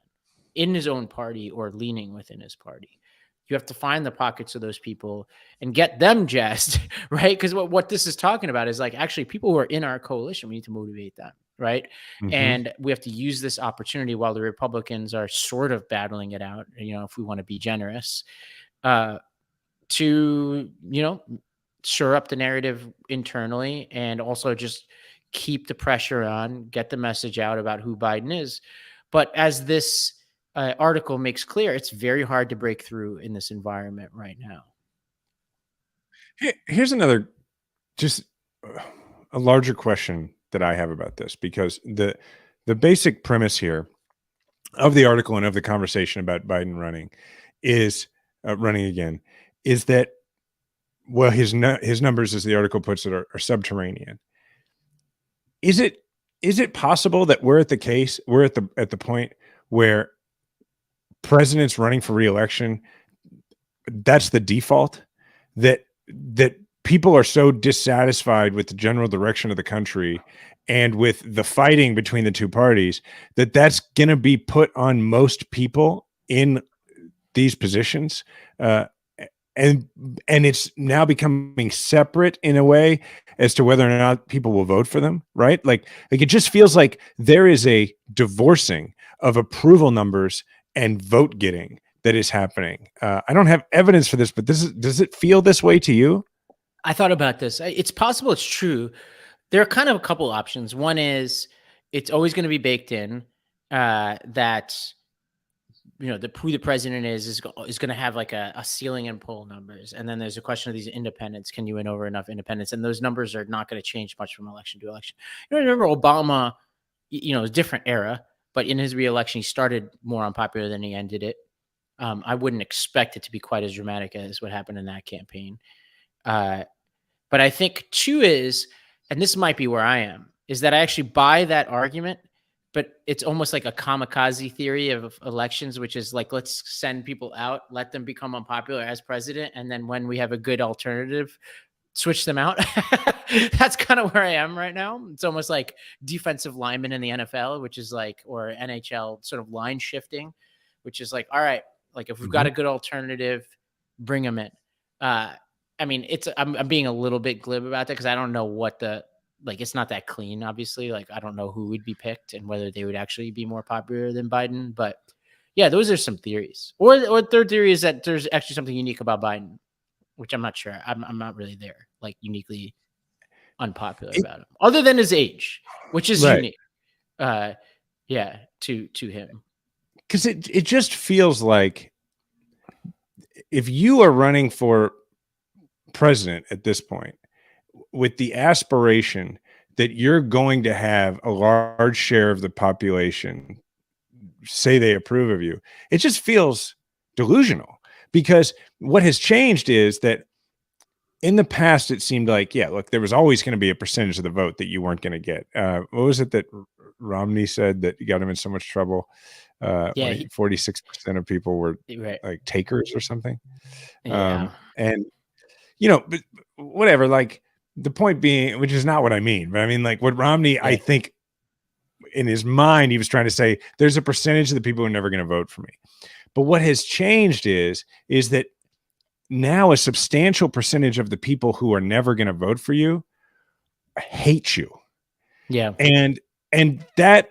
in his own party or leaning within his party, you have to find the pockets of those people and get them jazzed, right? Because what this is talking about is like, actually, people who are in our coalition, we need to motivate them, right? Mm-hmm. And we have to use this opportunity while the Republicans are sort of battling it out, if we want to be generous, to, shore up the narrative internally and also just keep the pressure on, get the message out about who Biden is. But as this article makes clear, it's very hard to break through in this environment right now. Here's another, just a larger question that I have about this, because the basic premise here of the article and of the conversation about Biden running again is that, well, his numbers, as the article puts it, are subterranean. Is it possible that we're at the point where presidents running for re-election, that's the default, that people are so dissatisfied with the general direction of the country and with the fighting between the two parties that that's going to be put on most people in these positions, and it's now becoming separate in a way as to whether or not people will vote for them, right? Like it just feels like there is a divorcing of approval numbers and vote getting that is happening. I don't have evidence for this, but does it feel this way to you? I thought about this. It's possible it's true. There are kind of a couple options. One is it's always going to be baked in that who the president is going to have like a ceiling in poll numbers. And then there's a question of these independents. Can you win over enough independents? And those numbers are not going to change much from election to election. Remember Obama, a different era, but in his re-election, he started more unpopular than he ended it. I wouldn't expect it to be quite as dramatic as what happened in that campaign. But I think two is, and this might be where I am, is that I actually buy that argument but it's almost like a kamikaze theory of elections, which is like, let's send people out, let them become unpopular as president. And then when we have a good alternative, switch them out. That's kind of where I am right now. It's almost like defensive linemen in the NFL, which is like, or NHL sort of line shifting, which is like, all right, like if we've got a good alternative, bring them in. I mean, I'm being a little bit glib about that because I don't know what it's not that clean, obviously. Like, I don't know who would be picked and whether they would actually be more popular than Biden. But yeah, those are some theories. Or third theory is that there's actually something unique about Biden, which I'm not sure. I'm not really there, like uniquely unpopular about him, other than his age, which is unique. Yeah, to him. Because it just feels like if you are running for president at this point with the aspiration that you're going to have a large share of the population say they approve of you, it just feels delusional. Because what has changed is that in the past, it seemed like, yeah, look, there was always going to be a percentage of the vote that you weren't going to get. What was it that Romney said that got him in so much trouble? 46% of people were like takers or something. Yeah. And, but whatever, like the point being, which is not what I mean, but I mean, like what Romney, I think in his mind, he was trying to say, there's a percentage of the people who are never going to vote for me. But what has changed is that now a substantial percentage of the people who are never going to vote for you hate you. Yeah. And that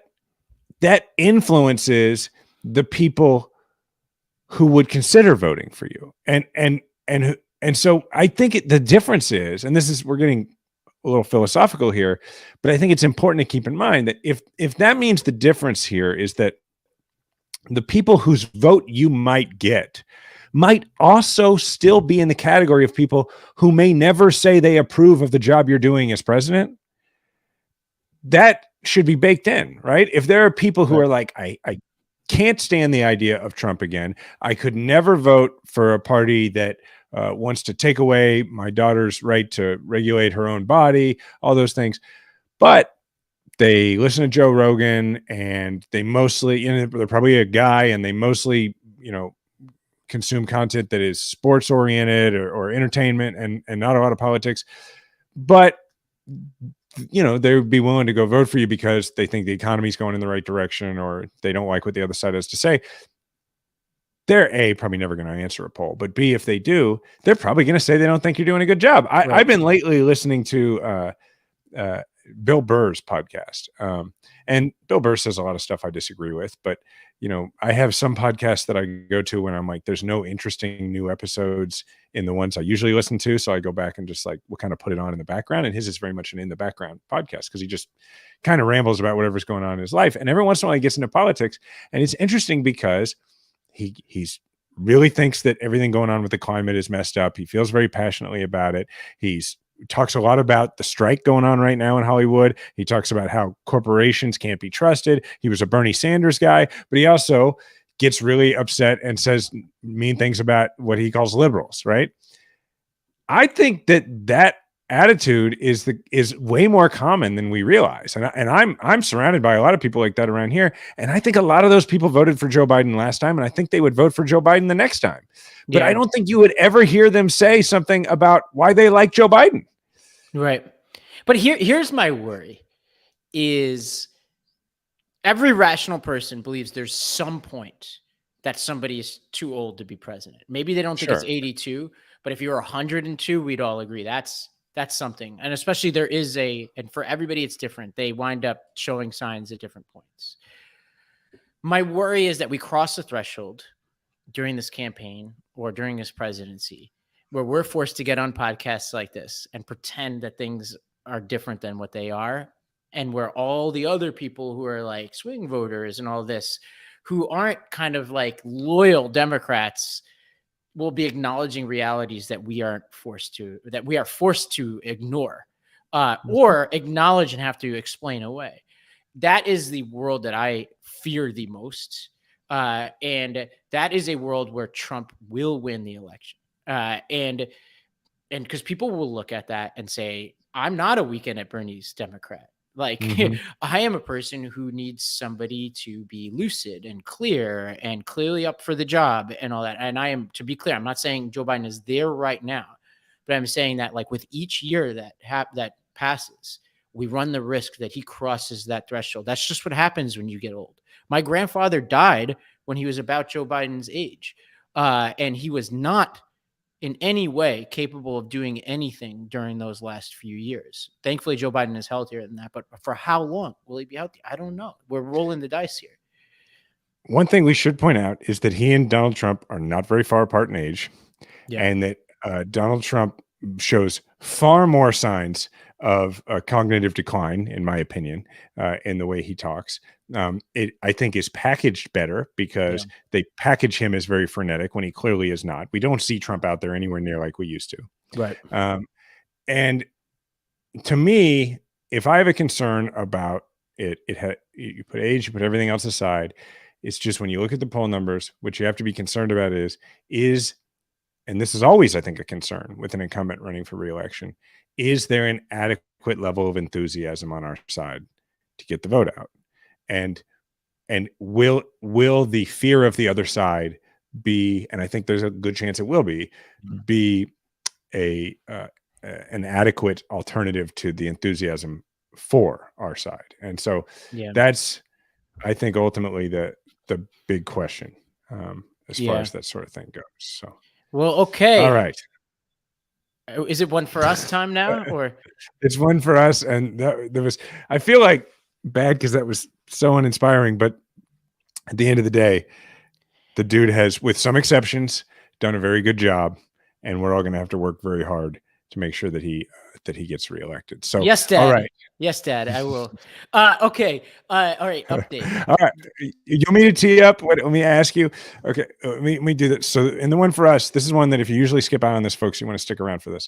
influences the people who would consider voting for you. And so I think the difference is, and we're getting a little philosophical here, but I think it's important to keep in mind that if that means the difference here is that the people whose vote you might get might also still be in the category of people who may never say they approve of the job you're doing as president, that should be baked in, right? If there are people who are like, I can't stand the idea of Trump again. I could never vote for a party that wants to take away my daughter's right to regulate her own body, all those things. But they listen to Joe Rogan and they mostly, they're probably a guy and they mostly, consume content that is sports oriented or entertainment and not a lot of politics. But, they would be willing to go vote for you because they think the economy is going in the right direction or they don't like what the other side has to say. They're A, probably never going to answer a poll, but B, if they do, they're probably going to say they don't think you're doing a good job. I've been lately listening to Bill Burr's podcast. And Bill Burr says a lot of stuff I disagree with, but I have some podcasts that I go to when I'm like, there's no interesting new episodes in the ones I usually listen to. So I go back and just like, we'll kind of put it on in the background. And his is very much an in the background podcast because he just kind of rambles about whatever's going on in his life. And every once in a while he gets into politics. And it's interesting because he's really thinks that everything going on with the climate is messed up. He feels very passionately about it. He's talks a lot about the strike going on right now in Hollywood. He talks about how corporations can't be trusted. He was a Bernie Sanders guy, but he also gets really upset and says mean things about what he calls liberals, right? I think that attitude is way more common than we realize. And I'm surrounded by a lot of people like that around here. And I think a lot of those people voted for Joe Biden last time. And I think they would vote for Joe Biden the next time. But I don't think you would ever hear them say something about why they like Joe Biden. Right. But here's my worry is every rational person believes there's some point that somebody is too old to be president. Maybe they don't think it's 82, but if you're 102, we'd all agree that's something. And especially there is and for everybody, it's different. They wind up showing signs at different points. My worry is that we cross the threshold during this campaign or during this presidency where we're forced to get on podcasts like this and pretend that things are different than what they are. And where all the other people who are like swing voters and all this, who aren't kind of like loyal Democrats, will be acknowledging realities that we are forced to ignore or acknowledge and have to explain away. That is the world that I fear the most. And that is a world where Trump will win the election. And because people will look at that and say, I'm not a weekend at Bernie's Democrat. Like I am a person who needs somebody to be lucid and clear and clearly up for the job and all that. And I am, to be clear, I'm not saying Joe Biden is there right now, but I'm saying that like with each year that passes, we run the risk that he crosses that threshold. That's just what happens when you get old. My grandfather died when he was about Joe Biden's age, and he was not in any way capable of doing anything during those last few years. Thankfully, Joe Biden is healthier than that, but for how long will he be healthy? I don't know. We're rolling the dice here. One thing we should point out is that he and Donald Trump are not very far apart in age, and that Donald Trump shows far more signs of cognitive decline, in my opinion, in the way he talks. It, I think, is packaged better because they package him as very frenetic when he clearly is not. We don't see Trump out there anywhere near like we used to. Right. And to me, if I have a concern about it, you put age, you put everything else aside. It's just when you look at the poll numbers, what you have to be concerned about is, and this is always, I think, a concern with an incumbent running for re-election, is there an adequate level of enthusiasm on our side to get the vote out? And will the fear of the other side be, and I think there's a good chance it will be an adequate alternative to the enthusiasm for our side? And so that's, I think, ultimately the big question as far as that sort of thing goes. So, well, okay. All right. Is it one for us time now, or it's one for us? And there was, I feel like bad because that was so uninspiring, but at the end of the day, the dude has, with some exceptions, done a very good job, and we're all going to have to work very hard to make sure that he gets reelected. So yes, Dad. All right. Yes, Dad. I will. Okay. All right. Update. All right. You want me to tee up? Let me ask you. Okay. Let me do that. So in the one for us, this is one that if you usually skip out on this, folks, you want to stick around for this.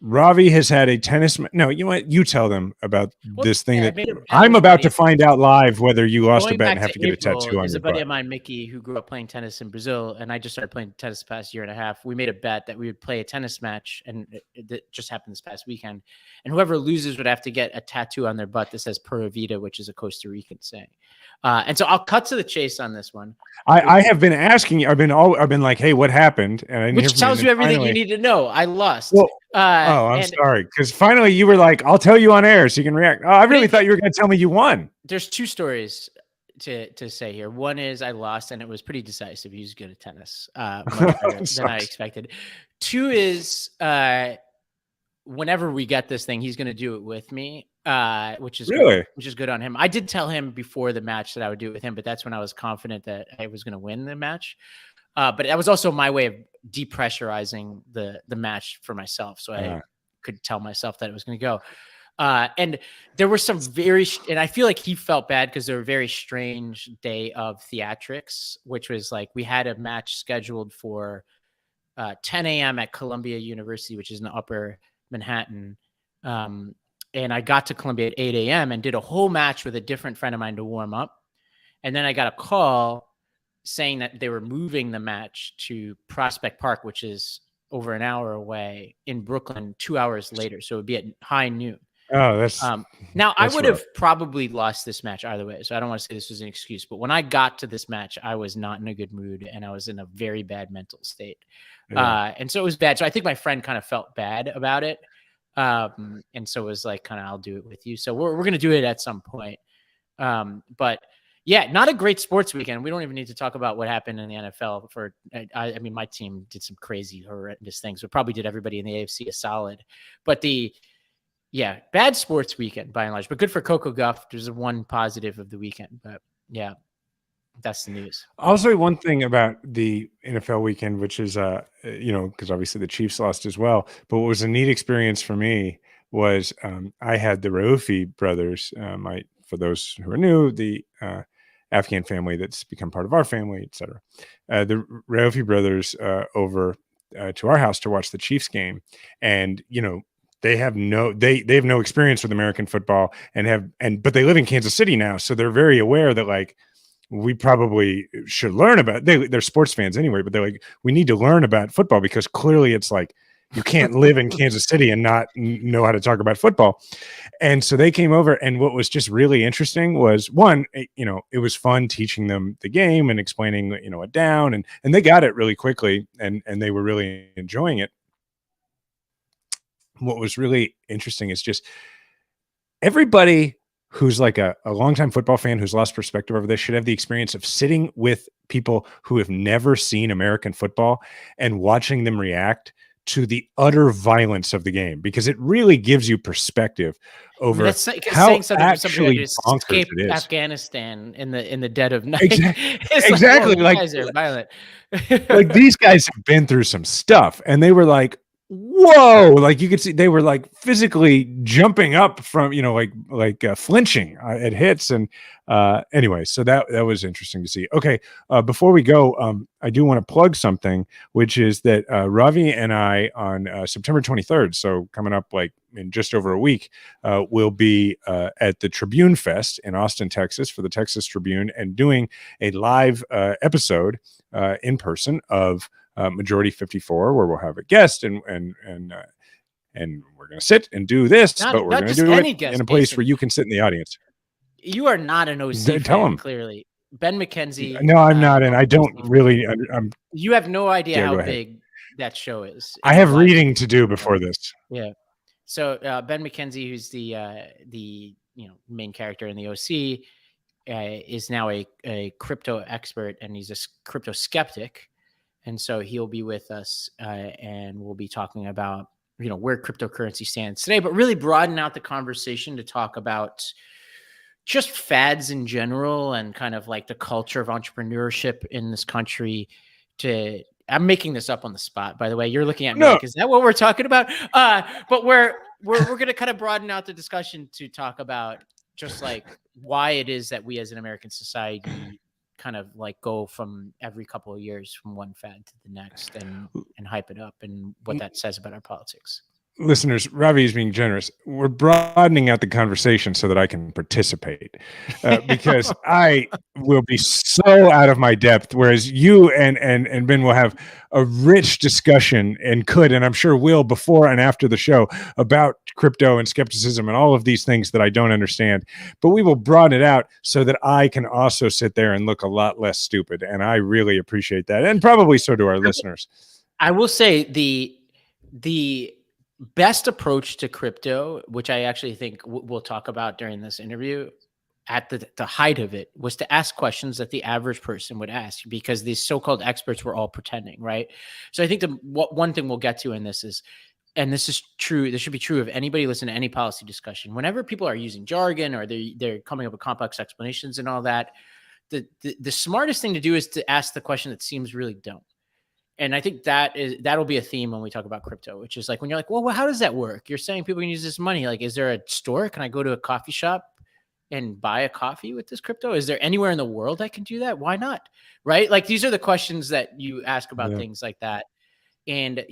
Ravi has had a tennis. No, you know what? You tell them about this thing that I'm about to find out live whether you lost a bet and have to get a tattoo on your butt. There's a buddy of mine, Mickey, who grew up playing tennis in Brazil, and I just started playing tennis the past year and a half. We made a bet that we would play a tennis match, and it just happened this past weekend. And whoever loses would have to get a tattoo on their butt that says Pura Vida, which is a Costa Rican saying. And so I'll cut to the chase on this one. I have been asking. I've been like, hey, what happened? And I didn't which tells you everything you need to know. I lost. Well, I'm sorry, because finally you were like, I'll tell you on air so you can react. Oh, I really thought you were going to tell me you won. There's two stories to say here. One is I lost, and it was pretty decisive. He was good at tennis, much better than I expected. Two is whenever we get this thing, he's going to do it with me. Which is really good, which is good on him. I did tell him before the match that I would do it with him, but that's when I was confident that I was going to win the match. But that was also my way of depressurizing the match for myself, so I could tell myself that it was going to go. And there were some and I feel like he felt bad because there were a very strange day of theatrics, which was like we had a match scheduled for 10 a.m. at Columbia University, which is in Upper Manhattan. And I got to Columbia at 8 a.m. and did a whole match with a different friend of mine to warm up. And then I got a call saying that they were moving the match to Prospect Park, which is over an hour away in Brooklyn, 2 hours later. So it would be at high noon. Oh, that's now I would have probably lost this match either way. So I don't want to say this was an excuse, but when I got to this match, I was not in a good mood and I was in a very bad mental state. And so it was bad. So I think my friend kind of felt bad about it. And so it was like, kind of, I'll do it with you. So we're going to do it at some point. But yeah, not a great sports weekend. We don't even need to talk about what happened in the NFL I mean, my team did some crazy, horrendous things. We probably did everybody in the AFC a solid, but bad sports weekend by and large, but good for Coco Gauff. There's one positive of the weekend, but yeah, that's the news. I'll say one thing about the NFL weekend, which is, because obviously the Chiefs lost as well. But what was a neat experience for me was I had the Raoufi brothers. For those who are new, the Afghan family that's become part of our family, et cetera. The Raoufi brothers over to our house to watch the Chiefs game, and they have no experience with American football, but they live in Kansas City now, so they're very aware that like. We probably should learn about they're sports fans anyway, but they're like, we need to learn about football because clearly it's like you can't live in Kansas City and not know how to talk about football. And so they came over, and what was just really interesting was, one, it was fun teaching them the game and explaining, a down, and they got it really quickly, and they were really enjoying it. What was really interesting is just everybody who's like a longtime football fan who's lost perspective over this should have the experience of sitting with people who have never seen American football and watching them react to the utter violence of the game, because it really gives you perspective over how actually bonkers it is. Afghanistan in the dead of night. Exactly. Like, guys are violent. Like, these guys have been through some stuff, and they were like, whoa, like you could see they were like physically jumping up from, flinching at hits. And anyway, so that was interesting to see. Okay. Before we go, I do want to plug something, which is that Ravi and I on September 23rd, so coming up like in just over a week, will be at the Tribune Fest in Austin, Texas, for the Texas Tribune, and doing a live episode in person of Majority 54, where we'll have a guest, and we're going to sit and do this, but we're going to do it in a place where you can sit in the audience. You are not an OC fan, clearly. Ben McKenzie. No, I'm not, and I don't really. You have no idea how big that show is. I have reading to do before this. Yeah. So Ben McKenzie, who's the main character in the OC, is now a crypto expert, and he's a crypto skeptic. And so he'll be with us, and we'll be talking about, where cryptocurrency stands today, but really broaden out the conversation to talk about just fads in general and kind of like the culture of entrepreneurship in this country. I'm making this up on the spot, by the way. You're looking at me like, is that what we're talking about? But we're going to kind of broaden out the discussion to talk about just like why it is that we as an American society kind of like go from every couple of years from one fad to the next and hype it up, and what that says about our politics. Listeners, Ravi is being generous. We're broadening out the conversation so that I can participate, because I will be so out of my depth, whereas you and Ben will have a rich discussion, and I'm sure will, before and after the show, about crypto and skepticism and all of these things that I don't understand. But we will broaden it out so that I can also sit there and look a lot less stupid, and I really appreciate that, and probably so do our listeners. I will say the best approach to crypto, which I actually think we'll talk about during this interview, at the height of it, was to ask questions that the average person would ask, because these so-called experts were all pretending, right? So I think one thing we'll get to in this is, and this is true, this should be true of anybody listening to any policy discussion, whenever people are using jargon or they're coming up with complex explanations and all that, the smartest thing to do is to ask the question that seems really dumb. And I think that'll be a theme when we talk about crypto, which is like, when you're like, well, how does that work? You're saying people can use this money. Like, is there a store? Can I go to a coffee shop and buy a coffee with this crypto? Is there anywhere in the world I can do that? Why not? Right? Like, these are the questions that you ask about things like that. And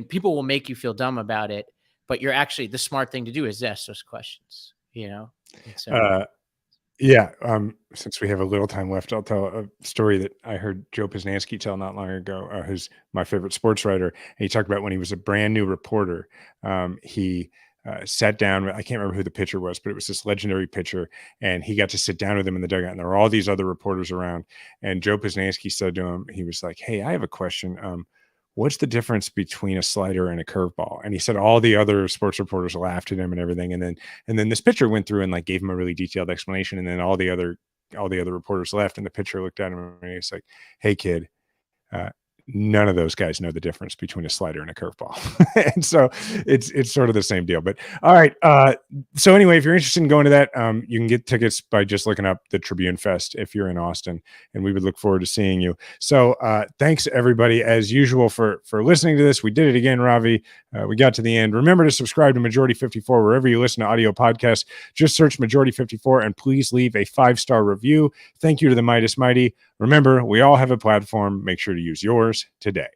people will make you feel dumb about it, but you're actually, the smart thing to do is ask those questions, So, yeah. Since we have a little time left, I'll tell a story that I heard Joe Posnanski tell not long ago, who's my favorite sports writer. And he talked about when he was a brand new reporter, he sat down. I can't remember who the pitcher was, but it was this legendary pitcher, and he got to sit down with him in the dugout, and there were all these other reporters around. And Joe Posnanski said to him, he was like, "Hey, I have a question. What's the difference between a slider and a curveball?" And he said all the other sports reporters laughed at him and everything. And then this pitcher went through and like gave him a really detailed explanation. And then all the other reporters left, and the pitcher looked at him and he's like, "Hey kid, none of those guys know the difference between a slider and a curveball." And so it's sort of the same deal. But all right. So anyway, if you're interested in going to that, you can get tickets by just looking up the Tribune Fest if you're in Austin, and we would look forward to seeing you. So thanks everybody as usual for listening to this. We did it again, Ravi. We got to the end. Remember to subscribe to Majority 54 wherever you listen to audio podcasts. Just search Majority 54 and please leave a 5-star review. Thank you to the Meidas Mighty. Remember, we all have a platform. Make sure to use yours today.